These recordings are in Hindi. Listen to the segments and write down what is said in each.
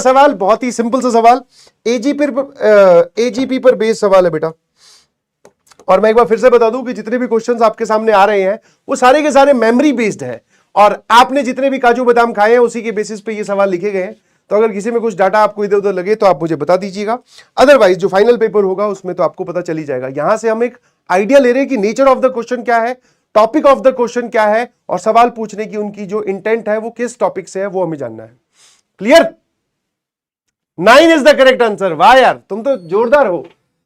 सवाल बहुत ही सिंपल सा सवाल, एजीपी पर बेस्ड सवाल है बेटा। और मैं एक बार फिर से बता दूं कि जितने भी क्वेश्चंस आपके सामने आ रहे हैं वो सारे के सारे मेमोरी बेस्ड है, और आपने जितने भी काजू बादाम खाए हैं उसी के बेसिस पे ये सवाल लिखे गए हैं। तो अगर किसी में कुछ डाटा आपको इधर उधर लगे तो आप मुझे बता दीजिएगा, अदरवाइज जो फाइनल पेपर होगा उसमें तो आपको पता चल ही जाएगा। यहां से हम एक आइडिया ले रहे हैं कि नेचर ऑफ द क्वेश्चन क्या है, टॉपिक ऑफ द क्वेश्चन क्या है, और सवाल पूछने की उनकी जो इंटेंट है वो किस टॉपिक से है वो हमें जानना है। Clear? 9 is the correct answer. वाह यार, तुम तो जोरदार हो।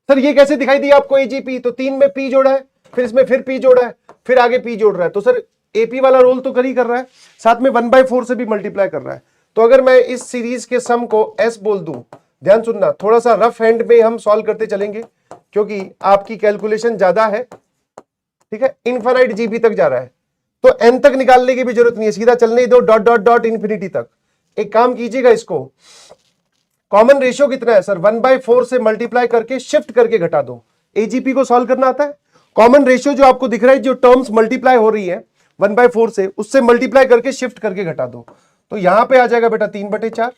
सर ये कैसे दिखाई दिया आपको एजीपी? तो 3 में पी जोड़ा है, फिर इसमें फिर पी जोड़ा है, फिर आगे पी जोड़ रहा है, तो सर एपी वाला रोल तो कर ही कर रहा है, साथ में 1/4 से भी मल्टीप्लाई कर रहा है। तो अगर मैं इस सीरीज के सम को एस बोल दूं, ध्यान सुनना, थोड़ा सा रफ हैंड में हम सॉल्व करते चलेंगे क्योंकि आपकी कैलकुलेशन ज्यादा है, ठीक है, इनफाइनाइट जीबी तक जा रहा है, तो एन तक निकालने की भी जरूरत नहीं है, सीधा चलने ही दो डॉट डॉट डॉट इन्फिनिटी तक। एक काम कीजिएगा, इसको कॉमन रेशियो कितना है सर? 1/4 से मल्टीप्लाई करके शिफ्ट करके घटा दो। एजीपी को सॉल्व करना आता है? कॉमन रेशियो जो आपको दिख रहा है, जो टर्म्स मल्टीप्लाई हो रही है 1/4 से, उससे मल्टीप्लाई करके शिफ्ट करके घटा दो। तो यहां पे आ जाएगा बेटा 3/4,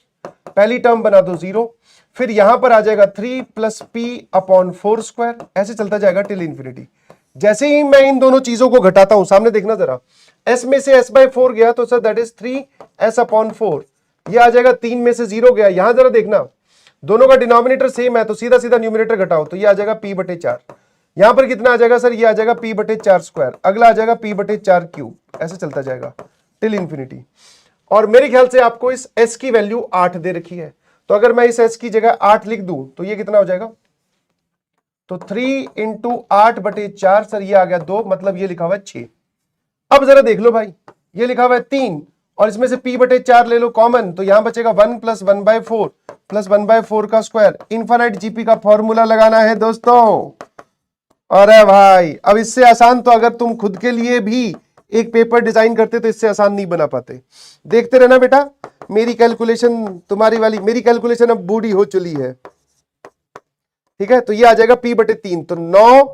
पहली टर्म बना दो 0, फिर यहां पर आ जाएगा 3 + p/4², ऐसे चलता जाएगा टिल इंफिनिटी। जैसे ही मैं इन दोनों चीजों को घटाता हूं, सामने देखना जरा, s में से s/4 गया तो सर दैट इज 3s/4, ये आ जाएगा 3 में से 0 गया, यहां जरा देखना दोनों का डिनोमिनेटर सेम है तो सीधा सीधा न्यूमरेटर घटाओ, तो ये आ जाएगा p/4। यहां पर कितना आ जाएगा सर? ये आ जाएगा p/4², अगला आ जाएगा p/4³, ऐसे चलता जाएगा टिल इंफिनिटी। और मेरे ख्याल से आपको इस s की वैल्यू 8 दे रखी है, तो अगर मैं इस s की जगह 8 लिख दूं तो ये कितना हो जाएगा? तो 3 × 8/4 सर, ये आ गया 2, मतलब ये लिखा हुआ है 6। अब जरा देख लो भाई, ये लिखा हुआ है 3 और इसमें से p/4 ले लो कॉमन, तो यहां बचेगा 1 + 1/4 + 1/4 का स्क्वायर। इनफाइनाइट जीपी का फॉर्मूला लगाना है दोस्तों। अरे भाई, अब इससे आसान तो अगर तुम खुद के लिए भी एक पेपर डिजाइन करते तो इससे आसान नहीं बना पाते। देखते रहना बेटा, मेरी कैलकुलेशन तुम्हारी वाली, मेरी कैलकुलेशन अब बूढ़ी हो चली है, ठीक है। तो ये आ जाएगा p/3, तो 9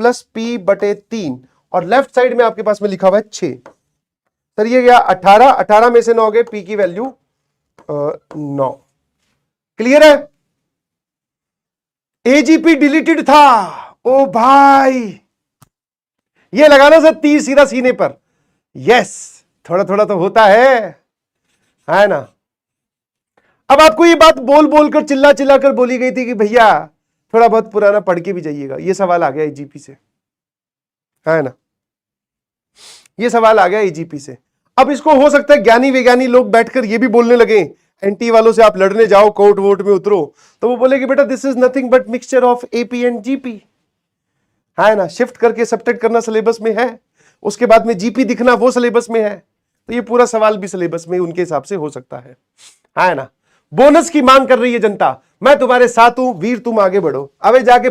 + p/3, और लेफ्ट साइड में आपके पास में लिखा हुआ है 6। सर ये गया 18, 18 में से 9 गए, p की वैल्यू 9। क्लियर है? एजीपी डिलीटेड था। ओ भाई, ये लगाना सर तीर सीधा सीने पर। यस, थोड़ा थोड़ा तो होता है ना। अब आपको ये बात बोल बोल कर, चिल्ला चिल्ला कर बोली गई थी कि भैया थोड़ा बहुत पुराना पढ़ के भी जाइएगा। ये सवाल आ गया एजीपी से, है ना, ये सवाल आ गया एजीपी से। अब इसको हो सकता है ज्ञानी वैज्ञानिक लोग बैठकर ये भी बोलने लगे, एनटी वालों से आप लड़ने जाओ, कोर्ट वोट में उतरो, तो वो बोले कि बेटा this is nothing but mixture of AP and GP, है ना। शिफ्ट करके सब्ट्रैक्ट करना सिलेबस में है, उसके बाद में जीपी दिखना वो सिलेबस में है, तो ये पूरा सवाल भी सिलेबस में उनके हिसाब से हो सकता है ना। बोनस की मांग कर रही है जनता, मैं तुम्हारे साथ हूं वीर, तुम आगे बढ़ो। अब जाके